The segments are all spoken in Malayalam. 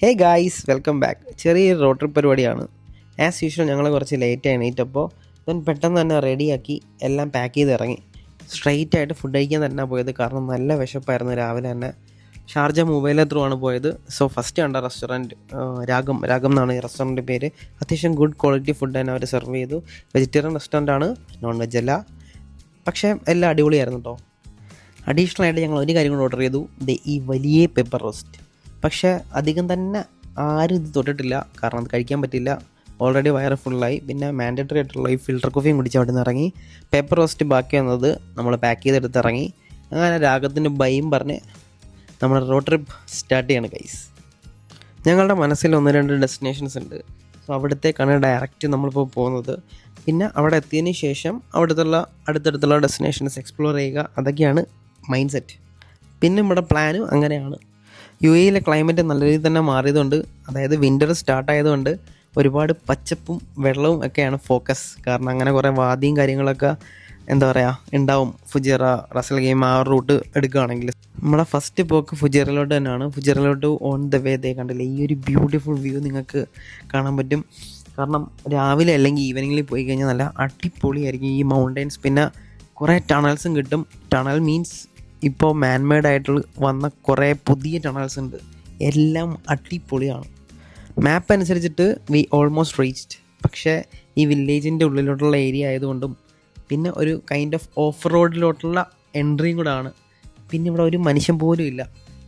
Hey guys, welcome back. ചെറിയൊരു റോഡ് ട്രിപ്പ് പരിപാടിയാണ്. ആസ് യൂഷ്വൽ ഞങ്ങൾ കുറച്ച് ലേറ്റായി എണീറ്റപ്പോൾ ഞാൻ പെട്ടെന്ന് തന്നെ റെഡിയാക്കി എല്ലാം പാക്ക് ചെയ്ത് ഇറങ്ങി. സ്ട്രെയിറ്റ് ആയിട്ട് ഫുഡ് കഴിക്കാൻ തന്നെ പോയത്, കാരണം നല്ല വിശപ്പായിരുന്നു. രാവിലെ തന്നെ ഷാർജ മൊബൈൽ ത്രൂ ആണ് പോയത്. സോ ഫസ്റ്റ് കണ്ട റെസ്റ്റോറൻറ്റ് രാഗം എന്നാണ് ഈ റെസ്റ്റോറൻറ്റ് പേര്. അത്യാവശ്യം ഗുഡ് ക്വാളിറ്റി ഫുഡ് തന്നെ അവർ സെർവ് ചെയ്തു. വെജിറ്റേറിയൻ റെസ്റ്റോറൻ്റ് ആണ്, നോൺ വെജ് അല്ല. പക്ഷേ എല്ലാം അടിപൊളിയായിരുന്നു കേട്ടോ. അഡീഷണൽ ആയിട്ട് ഞങ്ങൾ ഒരു കാര്യം കൂടെ ഓർഡർ ചെയ്തു, ഈ വലിയ പെപ്പർ റോസ്റ്റ്. പക്ഷേ അധികം തന്നെ ആരും ഇത് തൊട്ടിട്ടില്ല, കാരണം അത് കഴിക്കാൻ പറ്റില്ല. ഓൾറെഡി വയറ് ഫുള്ളായി. പിന്നെ മാൻഡേറ്ററി ആയിട്ടുള്ള ഈ ഫിൽറ്റർ കോഫിയും കുടിച്ച് അവിടെ നിന്ന് ഇറങ്ങി. പേപ്പർ റോസ്റ്റ് ബാക്കി വന്നത് നമ്മൾ പാക്ക് ചെയ്തെടുത്ത് ഇറങ്ങി. അങ്ങനെ രാഗത്തിൻ്റെ ബൈയും പറഞ്ഞ് നമ്മുടെ റോഡ് ട്രിപ്പ് സ്റ്റാർട്ട് ചെയ്യാണ് ഗൈസ്. ഞങ്ങളുടെ മനസ്സിൽ 1-2 ഡെസ്റ്റിനേഷൻസ് ഉണ്ട്. സോ അവിടത്തേക്കാണ് ഡയറക്റ്റ് നമ്മളിപ്പോൾ പോകുന്നത്. പിന്നെ അവിടെ എത്തിയതിന് ശേഷം അടുത്തടുത്തുള്ള ഡെസ്റ്റിനേഷൻസ് എക്സ്പ്ലോർ ചെയ്യുക, അതൊക്കെയാണ് മൈൻഡ് സെറ്റ്. പിന്നെ നമ്മുടെ പ്ലാനും അങ്ങനെയാണ്. UAE ക്ലൈമറ്റ് നല്ല രീതിയിൽ തന്നെ മാറിയതുകൊണ്ട്, അതായത് വിൻ്റർ സ്റ്റാർട്ടായതുകൊണ്ട് ഒരുപാട് പച്ചപ്പും വെള്ളവും ഒക്കെയാണ് ഫോക്കസ്. കാരണം അങ്ങനെ കുറേ വാദിയും കാര്യങ്ങളൊക്കെ ഉണ്ടാവും. ഫുജൈറ, റാസ് അൽ ഖൈമ ആ റൂട്ട് എടുക്കുകയാണെങ്കിൽ നമ്മുടെ ഫസ്റ്റ് പോക്ക് ഫുജൈറയിലോട്ട് തന്നെയാണ്. ഫുജൈറയിലോട്ട് ഓൺ ദ വേ കണ്ടില്ലേ, ഈ ഒരു ബ്യൂട്ടിഫുൾ വ്യൂ നിങ്ങൾക്ക് കാണാൻ പറ്റും. കാരണം രാവിലെ അല്ലെങ്കിൽ ഈവനിങ്ങിൽ പോയി കഴിഞ്ഞാൽ നല്ല അടിപൊളിയായിരിക്കും ഈ മൗണ്ടെയ്ൻസ്. പിന്നെ കുറേ ടണൽസും കിട്ടും. ടണൽ മീൻസ് ഇപ്പോൾ മാൻമെയ്ഡ് ആയിട്ട് വന്ന കുറേ പുതിയ ടണൽസ് ഉണ്ട്. എല്ലാം അടിപൊളിയാണ്. മാപ്പ് അനുസരിച്ചിട്ട് വി ഓൾമോസ്റ്റ് റീച്ച്ഡ്. പക്ഷേ ഈ വില്ലേജിൻ്റെ ഉള്ളിലോട്ടുള്ള ഏരിയ ആയതുകൊണ്ടും പിന്നെ ഒരു കൈൻഡ് ഓഫ് റോഡിലോട്ടുള്ള എൻട്രിയും കൂടെ ആണ്. പിന്നെ ഇവിടെ ഒരു മനുഷ്യൻ പോലും ഇല്ല.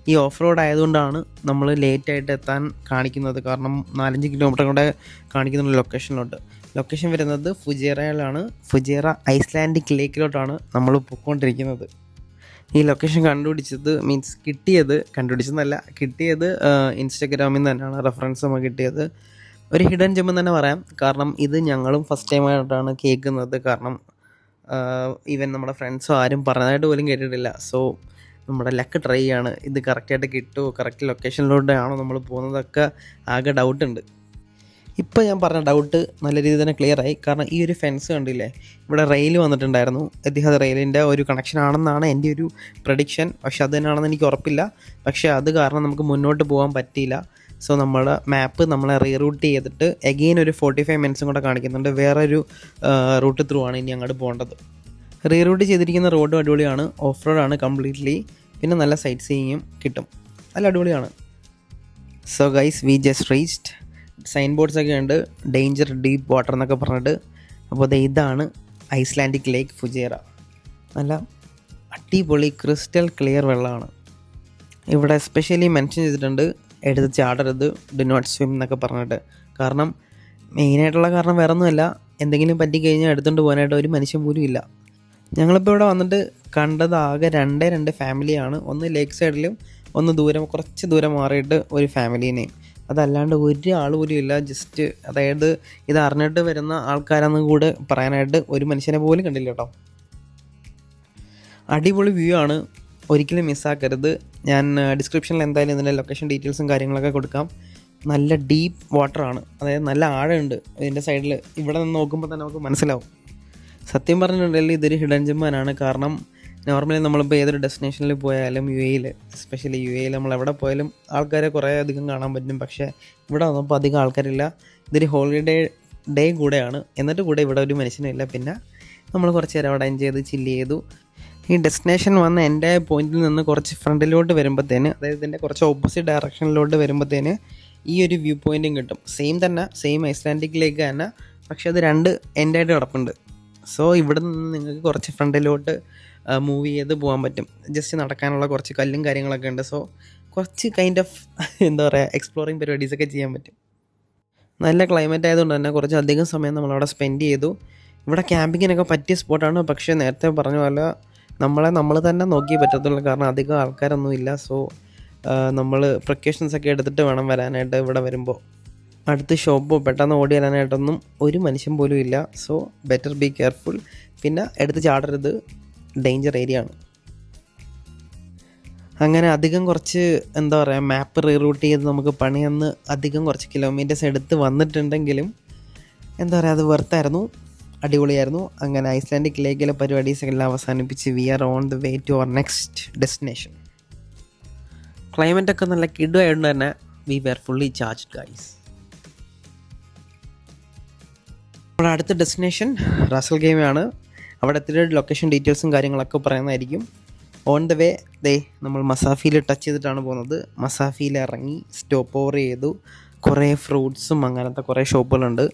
ഈ ഓഫ് റോഡ് ആയതുകൊണ്ടാണ് നമ്മൾ ലേറ്റായിട്ട് എത്താൻ കാണിക്കുന്നത്. കാരണം 4-5 കിലോമീറ്റർ കൂടെ കാണിക്കുന്ന ലൊക്കേഷനിലോട്ട്. ലൊക്കേഷൻ വരുന്നത് ഫുജൈറയിലാണ്. ഫുജൈറ ഐസ്ലാൻഡിക് ലേക്കിലോട്ടാണ് നമ്മൾ പോയിക്കൊണ്ടിരിക്കുന്നത്. ഈ ലൊക്കേഷൻ കിട്ടിയത് ഇൻസ്റ്റാഗ്രാമിൽ നിന്ന് തന്നെയാണ് റെഫറൻസ് നമുക്ക് കിട്ടിയത്. ഒരു ഹിഡൻ ജെം എന്ന് തന്നെ പറയാം. കാരണം ഇത് ഞങ്ങളും ഫസ്റ്റ് ടൈമായിട്ടാണ് കേൾക്കുന്നത്. കാരണം ഈവൻ നമ്മുടെ ഫ്രണ്ട്സോ ആരും പറഞ്ഞതായിട്ട് പോലും കേട്ടിട്ടില്ല. സോ നമ്മുടെ ലക്ക് ട്രൈ ചെയ്യാണ്. ഇത് കറക്റ്റായിട്ട് കിട്ടുമോ, കറക്റ്റ് ലൊക്കേഷനിലൂടെയാണോ നമ്മൾ പോകുന്നതൊക്കെ ആകെ ഡൗട്ടുണ്ട്. ഇപ്പോൾ ഞാൻ പറഞ്ഞ ഡൗട്ട് നല്ല രീതിയിൽ തന്നെ ക്ലിയർ ആയി. കാരണം ഈ ഒരു ഫെൻസ് കണ്ടില്ലേ, ഇവിടെ റെയിൽ വന്നിട്ടുണ്ടായിരുന്നു. എത്തിഹാദ് റെയിലിൻ്റെ ഒരു കണക്ഷൻ ആണെന്നാണ് എൻ്റെ ഒരു പ്രഡിക്ഷൻ. പക്ഷെ അത് തന്നെയാണെന്ന് എനിക്ക് ഉറപ്പില്ല. പക്ഷേ അത് കാരണം നമുക്ക് മുന്നോട്ട് പോകാൻ പറ്റിയില്ല. സോ നമ്മുടെ മാപ്പ് നമ്മളെ റീറൂട്ട് ചെയ്തിട്ട് എഗെയിൻ ഒരു 45 മിനിറ്റ്സും കൂടെ കാണിക്കുന്നുണ്ട്. വേറൊരു റൂട്ട് ത്രൂ ആണ് ഇനി അങ്ങോട്ട് പോകേണ്ടത്. റീറൂട്ട് ചെയ്തിരിക്കുന്ന റോഡും അടിപൊളിയാണ്. ഓഫ് റോഡാണ് കംപ്ലീറ്റ്ലി. പിന്നെ നല്ല സൈറ്റ് സീയിങ്ങും കിട്ടും. നല്ല അടിപൊളിയാണ്. So guys, we just reached. Sign ബോർഡ്സൊക്കെ ഉണ്ട്, ഡേഞ്ചർ ഡീപ്പ് വാട്ടർ എന്നൊക്കെ പറഞ്ഞിട്ട്. അപ്പോൾ ഇതാണ് ഐസ്ലാൻഡിക് ലേക്ക് ഫുജൈറ. നല്ല അടിപൊളി ക്രിസ്റ്റൽ ക്ലിയർ വെള്ളമാണ്. ഇവിടെ എസ്പെഷ്യലി മെൻഷൻ ചെയ്തിട്ടുണ്ട്, എടുത്ത് ചാടരുത്, ഡു നോട്ട് സ്വിം എന്നൊക്കെ പറഞ്ഞിട്ട്. കാരണം മെയിനായിട്ടുള്ള കാരണം വേറെ ഒന്നുമല്ല, എന്തെങ്കിലും പറ്റിക്കഴിഞ്ഞാൽ എടുത്തുകൊണ്ട് പോകാനായിട്ട് ഒരു മനുഷ്യൻ പോലും ഇല്ല. ഞങ്ങളിപ്പോൾ ഇവിടെ വന്നിട്ട് കണ്ടത് ആകെ 2 ഫാമിലിയാണ്. ഒന്ന് ലേക്ക് സൈഡിലും ഒന്ന് കുറച്ച് ദൂരം മാറിയിട്ട് ഒരു ഫാമിലീനെയും. അതല്ലാണ്ട് ഒരാൾ പോലും ഇല്ല. ജസ്റ്റ് അതായത് ഇത് അറിഞ്ഞിട്ട് വരുന്ന ആൾക്കാരെന്ന് കൂടെ പറയാനായിട്ട് ഒരു മനുഷ്യനെ പോലും കണ്ടില്ല കേട്ടോ. അടിപൊളി വ്യൂ ആണ്, ഒരിക്കലും മിസ്സാക്കരുത്. ഞാൻ ഡിസ്ക്രിപ്ഷനിൽ എന്തായാലും ഇതിൻ്റെ ലൊക്കേഷൻ ഡീറ്റെയിൽസും കാര്യങ്ങളൊക്കെ കൊടുക്കാം. നല്ല ഡീപ്പ് വാട്ടറാണ്, അതായത് നല്ല ആഴമുണ്ട് ഇതിൻ്റെ സൈഡിൽ. ഇവിടെ നിന്ന് നോക്കുമ്പോൾ തന്നെ നമുക്ക് മനസ്സിലാവും. സത്യം പറഞ്ഞിട്ടുണ്ടെങ്കിൽ ഇതൊരു ഹിഡൻ ജെമ്മാണ്. കാരണം നോർമലി നമ്മളിപ്പോൾ ഏതൊരു ഡെസ്റ്റിനേഷനിൽ പോയാലും എസ്പെഷ്യലി യു എയിൽ നമ്മൾ എവിടെ പോയാലും ആൾക്കാരെ കുറേ അധികം കാണാൻ പറ്റും. പക്ഷേ ഇവിടെ വന്നപ്പോൾ അധികം ആൾക്കാരില്ല. ഇതൊരു ഹോളിഡേ കൂടെയാണ്, എന്നിട്ട് കൂടെ ഇവിടെ ഒരു മനുഷ്യനില്ല. പിന്നെ നമ്മൾ കുറച്ച് നേരം അവിടെ എൻജോയ് ചെയ്ത് ചില്ല് ചെയ്തു. ഈ ഡെസ്റ്റിനേഷൻ വന്ന എൻ്റെ പോയിന്റിൽ നിന്ന് കുറച്ച് ഫ്രണ്ടിലോട്ട് വരുമ്പോഴത്തേന്, അതായത് ഇതിൻ്റെ കുറച്ച് ഓപ്പോസിറ്റ് ഡയറക്ഷനിലോട്ട് വരുമ്പോഴത്തേന് ഈ ഒരു വ്യൂ പോയിൻറ്റും കിട്ടും. സെയിം ഐസ്ലാൻഡിക് ലേക്ക് തന്നെ, പക്ഷേ അത് 2 എൻഡായിട്ട് കിടപ്പുണ്ട്. സോ ഇവിടെ നിന്ന് നിങ്ങൾക്ക് കുറച്ച് ഫ്രണ്ടിലോട്ട് മൂവ് ചെയ്ത് പോകാൻ പറ്റും. ജസ്റ്റ് നടക്കാനുള്ള കുറച്ച് കല്ലും കാര്യങ്ങളൊക്കെ ഉണ്ട്. സോ കുറച്ച് കൈൻഡ് ഓഫ് എക്സ്പ്ലോറിങ് പരിപാടീസൊക്കെ ചെയ്യാൻ പറ്റും. നല്ല ക്ലൈമറ്റ് ആയതുകൊണ്ട് തന്നെ കുറച്ച് അധികം സമയം നമ്മളവിടെ സ്പെൻഡ് ചെയ്തു. ഇവിടെ ക്യാമ്പിങ്ങിനൊക്കെ പറ്റിയ സ്പോട്ടാണ്. പക്ഷേ നേരത്തെ പറഞ്ഞ പോലെ നമ്മൾ തന്നെ നോക്കിയേ പറ്റത്തുള്ളൂ. കാരണം അധികം ആൾക്കാരൊന്നുമില്ല. സോ നമ്മൾ പ്രിക്കോഷൻസൊക്കെ എടുത്തിട്ട് വേണം വരാനായിട്ട്. ഇവിടെ വരുമ്പോൾ അടുത്ത് ഷോപ്പോ പെട്ടെന്ന് ഓടി വരാനായിട്ടൊന്നും ഒരു മനുഷ്യൻ പോലും ഇല്ല. So better be careful. പിന്നെ എടുത്ത് ചാടരുത്, ഡേഞ്ചർ ഏരിയ ആണ്. അങ്ങനെ അധികം കുറച്ച് മാപ്പ് റീറൂട്ട് ചെയ്ത് നമുക്ക് പണിയെന്ന് അധികം കുറച്ച് കിലോമീറ്റേഴ്സ് എടുത്ത് വന്നിട്ടുണ്ടെങ്കിലും അത് വെർത്തായിരുന്നു, അടിപൊളിയായിരുന്നു. അങ്ങനെ ഐസ്ലാൻഡിക് ലേക്കിലെ പരിപാടീസെല്ലാം അവസാനിപ്പിച്ച് we are on the way to our next destination. ക്ലൈമറ്റൊക്കെ നല്ല കിടുവായതുകൊണ്ട് തന്നെ we were fully charged guys. നമ്മുടെ അടുത്ത ഡെസ്റ്റിനേഷൻ റാസൽ ഗെയിമാണ്. അവിടെ എത്തിയിട്ട് ലൊക്കേഷൻ ഡീറ്റെയിൽസും കാര്യങ്ങളൊക്കെ പറയുന്നതായിരിക്കും. ഓൺ ദ വേ നമ്മൾ മസാഫിയിൽ ടച്ച് ചെയ്തിട്ടാണ് പോകുന്നത്. മസാഫിയിൽ ഇറങ്ങി സ്റ്റോപ്പ് ഓവർ ചെയ്തു. കുറേ ഫ്രൂട്ട്സും അങ്ങനത്തെ കുറേ ഷോപ്പുകളുണ്ട്.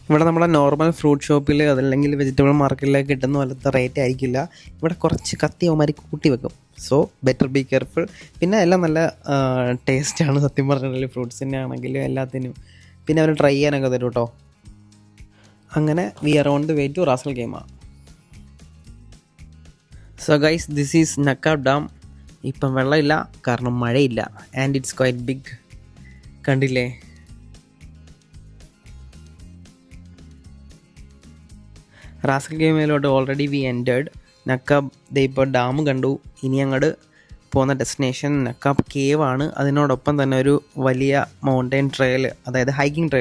ഇവിടെ നമ്മളെ നോർമൽ ഫ്രൂട്ട് ഷോപ്പിൽ അതല്ലെങ്കിൽ വെജിറ്റബിൾ മാർക്കറ്റിലൊക്കെ കിട്ടുന്ന പോലത്തെ റേറ്റ് ആയിരിക്കില്ല. ഇവിടെ കുറച്ച് കത്തി അവന്മാർ കൂട്ടി വെക്കും. So better be careful. പിന്നെ എല്ലാം നല്ല ടേസ്റ്റാണ് സത്യം പറഞ്ഞിട്ടുണ്ടെങ്കിൽ, ഫ്രൂട്ട്സിൻ്റെ ആണെങ്കിലും എല്ലാത്തിനും. പിന്നെ അവർ ട്രൈ ചെയ്യാനൊക്കെ തരും കേട്ടോ. അങ്ങനെ we are on the way to Ras al Khaimah. So guys, this is Naqab dam. ഇപ്പം വെള്ളമില്ല കാരണം മഴയില്ല. And it's quite big. കണ്ടില്ലേ? റാസൽ ഗെയിമിലോട്ട് ഓൾറെഡി വി എൻറ്റേർഡ്. നക്കാബ് ഇപ്പോൾ ഡാം കണ്ടു. ഇനി അങ്ങോട്ട് പോകുന്ന ഡെസ്റ്റിനേഷൻ നക്കാബ് കേവ് ആണ്. അതിനോടൊപ്പം തന്നെ ഒരു വലിയ മൗണ്ടൻ ട്രെയിൽ, അതായത് ഹൈക്കിംഗ്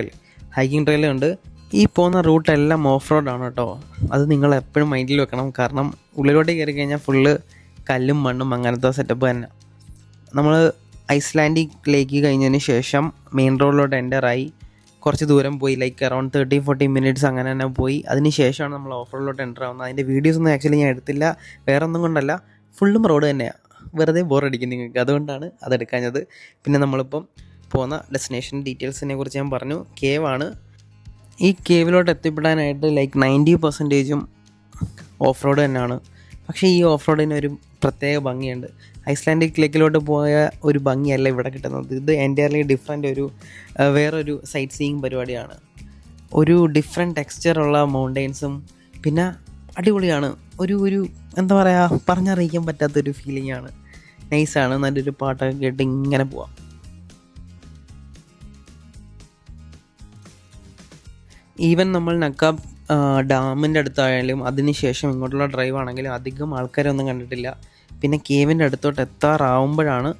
ട്രെയിൽ ഉണ്ട്. ഈ പോകുന്ന റൂട്ടെല്ലാം ഓഫ് റോഡാണ് കേട്ടോ. അത് നിങ്ങൾ എപ്പോഴും മൈൻഡിൽ വെക്കണം. കാരണം ഉള്ളിലോട്ട് കയറി കഴിഞ്ഞാൽ ഫുള്ള് കല്ലും മണ്ണും അങ്ങനത്തെ സെറ്റപ്പ് തന്നെ. നമ്മൾ ഐസ്ലാൻഡിക് ലേക്ക് കഴിഞ്ഞതിന് ശേഷം മെയിൻ റോഡിലോട്ട് എൻ്ററായി കുറച്ച് ദൂരം പോയി, ലൈക്ക് അറൗണ്ട് 30-40 മിനിറ്റ്സ് അങ്ങനെ തന്നെ പോയി. അതിന് ശേഷമാണ് നമ്മൾ ഓഫ് റോഡിലോട്ട് എൻ്റർ ആവുന്നത്. അതിൻ്റെ വീഡിയോസൊന്നും ആക്ച്വലി ഞാൻ എടുത്തില്ല, വേറെ ഒന്നും കൊണ്ടല്ല, ഫുള്ളും റോഡ് തന്നെയാണ്. വെറുതെ ബോറടിക്കും നിങ്ങൾക്ക്, അതുകൊണ്ടാണ് അതെടുക്കാഞ്ഞത്. പിന്നെ നമ്മളിപ്പം പോകുന്ന ഡെസ്റ്റിനേഷൻ ഡീറ്റെയിൽസിനെ കുറിച്ച് ഞാൻ പറഞ്ഞു. കേവാണ്. ഈ കേവിലോട്ട് എത്തിപ്പെടാനായിട്ട് ലൈക്ക് 90% ഓഫ് റോഡ് തന്നെയാണ്. പക്ഷേ ഈ ഓഫ് റോഡിന് ഒരു പ്രത്യേക ഭംഗിയുണ്ട്. ഐസ്ലാൻഡിക് ലേക്കിലോട്ട് പോയ ഒരു ഭംഗിയല്ല ഇവിടെ കിട്ടുന്നത്. ഇത് എൻ്റയർലി ഡിഫറെൻ്റ് വേറൊരു സൈറ്റ് സീയിങ് പരിപാടിയാണ്. ഒരു ഡിഫറെൻറ്റ് ടെക്സ്ചറുള്ള മൗണ്ടെയ്ൻസും പിന്നെ അടിപൊളിയാണ്. ഒരു എന്താ പറയുക, പറഞ്ഞറിയിക്കാൻ പറ്റാത്തൊരു ഫീലിംഗ് ആണ്. നൈസാണ്. നല്ലൊരു പാട്ടൊക്കെ കേട്ട് ഇങ്ങനെ പോവാം. ഈവൻ നമ്മൾ നക്കാബ് ഡാമിൻ്റെ അടുത്തായാലും അതിന് ശേഷം ഇങ്ങോട്ടുള്ള ഡ്രൈവ് ആണെങ്കിലും അധികം ആൾക്കാരൊന്നും കണ്ടിട്ടില്ല. പിന്നെ കേവിൻ്റെ അടുത്തോട്ട് എത്താറാവുമ്പോഴാണ്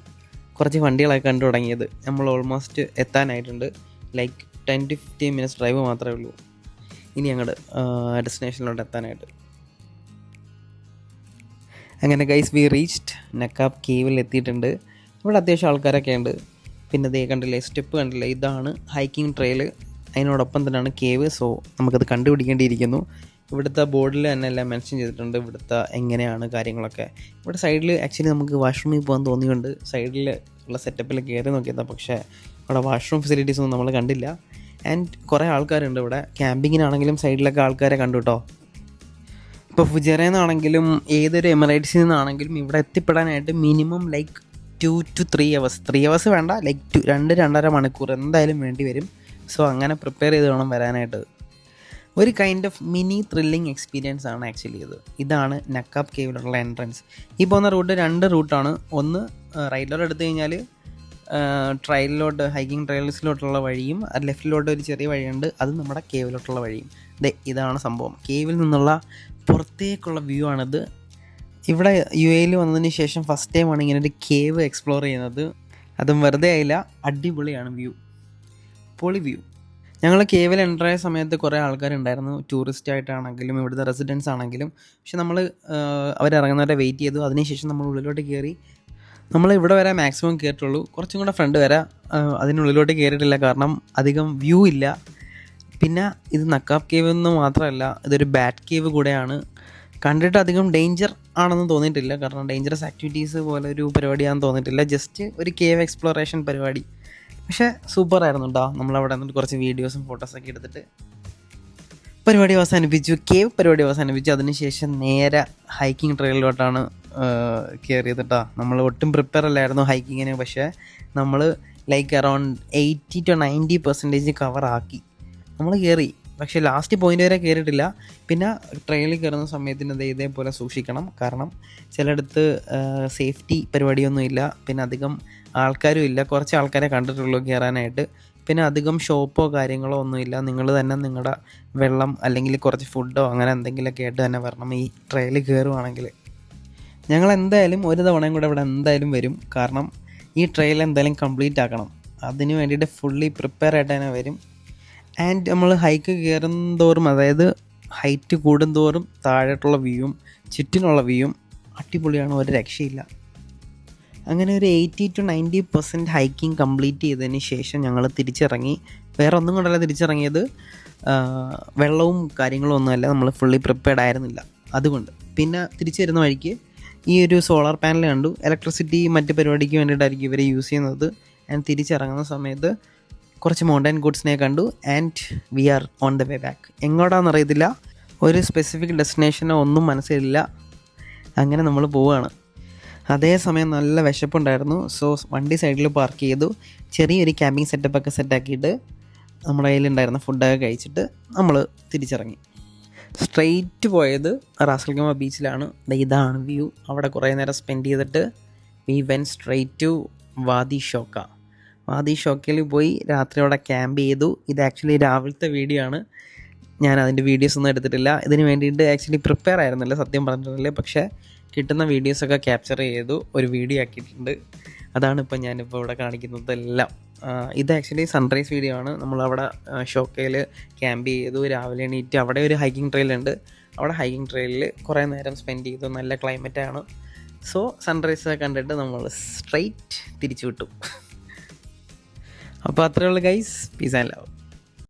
കുറച്ച് വണ്ടികളൊക്കെ കണ്ടു തുടങ്ങിയത്. നമ്മൾ ഓൾമോസ്റ്റ് എത്താനായിട്ടുണ്ട്. ലൈക്ക് 10-15 മിനിറ്റ്സ് ഡ്രൈവ് മാത്രമേ ഉള്ളൂ ഇനി അങ്ങോട്ട് ഡെസ്റ്റിനേഷനിലോട്ട് എത്താനായിട്ട്. അങ്ങനെ ഗൈസ്, വി റീച്ച്ഡ് നക്കാബ് കേവിൽ എത്തിയിട്ടുണ്ട്. ഇവിടെ അത്യാവശ്യം ആൾക്കാരൊക്കെ ഉണ്ട്. പിന്നെ ദേ കണ്ടില്ലേ, സ്റ്റെപ്പ് കണ്ടില്ലേ, ഇതാണ് ഹൈക്കിംഗ് ട്രെയിൽ. അതിനോടൊപ്പം തന്നെയാണ് കേവ്. സോ നമുക്കത് കണ്ടുപിടിക്കേണ്ടിയിരിക്കുന്നു. ഇവിടുത്തെ ബോർഡിൽ തന്നെ എല്ലാം മെൻഷൻ ചെയ്തിട്ടുണ്ട്, ഇവിടുത്തെ എങ്ങനെയാണ് കാര്യങ്ങളൊക്കെ. ഇവിടെ സൈഡിൽ ആക്ച്വലി നമുക്ക് വാഷ്റൂമിൽ പോകാൻ തോന്നിയുണ്ട്. സൈഡിൽ ഉള്ള സെറ്റപ്പിൽ കയറി നോക്കിയതാണ്, പക്ഷേ അവിടെ വാഷ്റൂം ഫെസിലിറ്റീസ് ഒന്നും നമ്മൾ കണ്ടില്ല. ആൻഡ് കുറേ ആൾക്കാരുണ്ട് ഇവിടെ. ക്യാമ്പിങ്ങിനാണെങ്കിലും സൈഡിലൊക്കെ ആൾക്കാരെ കണ്ടു കേട്ടോ. ഇപ്പോൾ ഫുജറയിൽ നിന്നാണെങ്കിലും ഏതൊരു എമിറേറ്റ്സിൽ നിന്നാണെങ്കിലും ഇവിടെ എത്തിപ്പെടാനായിട്ട് minimum like 2 to 3 hours. 3 hours വേണ്ട, ലൈക്ക് 2-2.5 മണിക്കൂർ എന്തായാലും വേണ്ടി വരും. സോ അങ്ങനെ പ്രിപ്പയർ ചെയ്ത് വേണം വരാനായിട്ട്. ഒരു kind of mini thrilling experience ആണ് ആക്ച്വലി ഇത്. ഇതാണ് നക്കാബ് കേവിലുള്ള എൻട്രൻസ്. ഈ പോകുന്ന റൂട്ട് 2 റൂട്ടാണ്. ഒന്ന് റൈറ്റിലോട്ട് എടുത്തു കഴിഞ്ഞാൽ ട്രയലിലോട്ട്, ഹൈക്കിംഗ് ട്രയൽസിലോട്ടുള്ള വഴിയും, ലെഫ്റ്റിലോട്ട് ഒരു ചെറിയ വഴിയുണ്ട്, അത് നമ്മുടെ കേവിലോട്ടുള്ള വഴിയും. ഇതാണ് സംഭവം. കേവിൽ നിന്നുള്ള പുറത്തേക്കുള്ള വ്യൂ ആണിത്. ഇവിടെ UAE വന്നതിന് ശേഷം ഫസ്റ്റ് ടൈമാണ് ഇങ്ങനെ ഒരു കേവ് എക്സ്പ്ലോർ ചെയ്യുന്നത്. അതും വെറുതെ ആയില്ല, അടിപൊളിയാണ് വ്യൂ, പൊളി വ്യൂ. ഞങ്ങൾ കേവിൽ എൻ്റർ ആയ സമയത്ത് കുറേ ആൾക്കാരുണ്ടായിരുന്നു, ടൂറിസ്റ്റ് ആയിട്ടാണെങ്കിലും ഇവിടുത്തെ റെസിഡൻസ് ആണെങ്കിലും. പക്ഷെ നമ്മൾ അവരിറങ്ങുന്നവരെ വെയിറ്റ് ചെയ്തു. അതിനുശേഷം നമ്മൾ ഉള്ളിലോട്ട് കയറി. നമ്മൾ ഇവിടെ വരെ മാക്സിമം കയറിയിട്ടുള്ളൂ, കുറച്ചും കൂടെ ഫ്രണ്ട് വരെ അതിനുള്ളിലോട്ട് കയറിയിട്ടില്ല, കാരണം അധികം വ്യൂ ഇല്ല. പിന്നെ ഇത് നക്കാബ് കേവ് എന്ന് മാത്രമല്ല, ഇതൊരു ബാറ്റ് കേവ് കൂടെയാണ്. കണ്ടിട്ട് അധികം ഡേഞ്ചർ ആണെന്ന് തോന്നിയിട്ടില്ല, കാരണം ഡേഞ്ചറസ് ആക്ടിവിറ്റീസ് പോലെ ഒരു പരിപാടിയാണെന്ന് തോന്നിയിട്ടില്ല. ജസ്റ്റ് ഒരു കേവ് എക്സ്പ്ലോറേഷൻ പരിപാടി. പക്ഷേ സൂപ്പറായിരുന്നു കേട്ടോ. നമ്മളവിടെ നിന്നിട്ട് കുറച്ച് വീഡിയോസും ഫോട്ടോസൊക്കെ എടുത്തിട്ട് പരിപാടി അവസാനിപ്പിച്ചു. കേവ് പരിപാടി അവസാനിപ്പിച്ചു. അതിനുശേഷം നേരെ ഹൈക്കിംഗ് ട്രെയിലിലോട്ടാണ് കയറിയത് കേട്ടോ. നമ്മൾ ഒട്ടും പ്രിപ്പയർ അല്ലായിരുന്നു ഹൈക്കിങ്ങിന്. പക്ഷേ നമ്മൾ ലൈക്ക് അറൗണ്ട് 80 to 90% കവറാക്കി. നമ്മൾ കയറി, പക്ഷേ ലാസ്റ്റ് പോയിൻ്റ് വരെ കയറിയിട്ടില്ല. പിന്നെ ട്രെയിനിൽ കയറുന്ന സമയത്തിന് ഇതേപോലെ സൂക്ഷിക്കണം, കാരണം ചിലയിടത്ത് സേഫ്റ്റി പരിപാടിയൊന്നുമില്ല. പിന്നെ അധികം ആൾക്കാരും ഇല്ല, കുറച്ച് ആൾക്കാരെ കണ്ടിട്ടുള്ളൂ കയറാനായിട്ട്. പിന്നെ അധികം ഷോപ്പോ കാര്യങ്ങളോ ഒന്നുമില്ല. നിങ്ങൾ തന്നെ നിങ്ങളുടെ വെള്ളം അല്ലെങ്കിൽ കുറച്ച് ഫുഡോ അങ്ങനെ എന്തെങ്കിലുമൊക്കെ ആയിട്ട് തന്നെ വരണം ഈ ട്രെയിൽ കയറുവാണെങ്കിൽ. ഞങ്ങൾ എന്തായാലും ഒരു തവണയും കൂടെ ഇവിടെ എന്തായാലും വരും, കാരണം ഈ ട്രെയിൽ എന്തായാലും കംപ്ലീറ്റ് ആക്കണം. അതിന് വേണ്ടിയിട്ട് ഫുള്ളി പ്രിപ്പയർ ആയിട്ട് തന്നെ വരും. ആൻഡ് നമ്മൾ ഹൈക്ക് കയറുന്തോറും, അതായത് ഹൈറ്റ് കൂടുന്തോറും താഴോട്ടുള്ള വ്യൂവും ചുറ്റിനുള്ള വ്യൂവും അടിപൊളിയാണ്, ഒരു രക്ഷയില്ല. അങ്ങനെ ഒരു 80-90% ഹൈക്കിങ് കംപ്ലീറ്റ് ചെയ്തതിന് ശേഷം ഞങ്ങൾ തിരിച്ചിറങ്ങി. വേറെ ഒന്നും കൊണ്ടല്ല തിരിച്ചിറങ്ങിയത്, വെള്ളവും കാര്യങ്ങളും ഒന്നുമല്ല, നമ്മൾ ഫുള്ളി പ്രിപ്പയർഡ് ആയിരുന്നില്ല അതുകൊണ്ട്. പിന്നെ തിരിച്ചു വരുന്ന വഴിക്ക് ഈ ഒരു സോളാർ പാനൽ കണ്ടു. ഇലക്ട്രിസിറ്റി മറ്റ് പരിപാടിക്ക് വേണ്ടിയിട്ടായിരിക്കും ഇവർ യൂസ് ചെയ്യുന്നത്. ആൻഡ് തിരിച്ചിറങ്ങുന്ന സമയത്ത് കുറച്ച് മൗണ്ടൻ ഗുഡ്സിനെ കണ്ടു. And we are on the way back. എങ്ങോട്ടാണെന്നറിയത്തില്ല, ഒരു സ്പെസിഫിക് ഡെസ്റ്റിനേഷനോ ഒന്നും മനസ്സിലില്ല. അങ്ങനെ നമ്മൾ പോവുകയാണ്. അതേസമയം നല്ല വിശപ്പുണ്ടായിരുന്നു. സോ വണ്ടി സൈഡിൽ പാർക്ക് ചെയ്തു. ചെറിയൊരു ക്യാമ്പിംഗ് സെറ്റപ്പൊക്കെ സെറ്റാക്കിയിട്ട് നമ്മുടെ കയ്യിലുണ്ടായിരുന്ന ഫുഡൊക്കെ കഴിച്ചിട്ട് നമ്മൾ തിരിച്ചിറങ്ങി. സ്ട്രെയിറ്റ് പോയത് റാസ് ഖൈമ ബീച്ചിലാണ്. ഇതാണ് വ്യൂ. അവിടെ കുറേ നേരം സ്പെൻഡ് ചെയ്തിട്ട് വി വെൻ സ്ട്രെയിറ്റ് ടു വാദി ഷോക്ക. വാദി ഷോക്കയിൽ പോയി രാത്രി അവിടെ ക്യാമ്പ് ചെയ്തു. ഇത് ആക്ച്വലി രാവിലത്തെ വീഡിയോ ആണ്. ഞാൻ അതിൻ്റെ വീഡിയോസ് ഒന്നും എടുത്തിട്ടില്ല. ഇതിന് വേണ്ടിയിട്ട് ആക്ച്വലി പ്രിപ്പയർ ആയിരുന്നില്ല, സത്യം പറഞ്ഞിട്ടില്ല. പക്ഷേ കിട്ടുന്ന വീഡിയോസൊക്കെ ക്യാപ്ചർ ചെയ്തു ഒരു വീഡിയോ ആക്കിയിട്ടുണ്ട്. അതാണ് ഇപ്പം ഞാനിപ്പോൾ ഇവിടെ കാണിക്കുന്നതെല്ലാം. ഇത് ആക്ച്വലി സൺറൈസ് വീഡിയോ ആണ്. നമ്മളവിടെ ഷോക്കയിൽ ക്യാമ്പ് ചെയ്തു. രാവിലെ എണീറ്റ് അവിടെ ഒരു ഹൈക്കിംഗ് ട്രെയിലുണ്ട്. അവിടെ ഹൈക്കിംഗ് ട്രെയിലിൽ കുറേ നേരം സ്പെൻഡ് ചെയ്തു. നല്ല ക്ലൈമറ്റാണ്. സോ സൺറൈസ് കണ്ടിട്ട് നമ്മൾ സ്ട്രെയിറ്റ് തിരിച്ചു വിട്ടു. അപ്പോൾ അത്രയേ ഉള്ളൂ ഗൈസ്. Piece and love.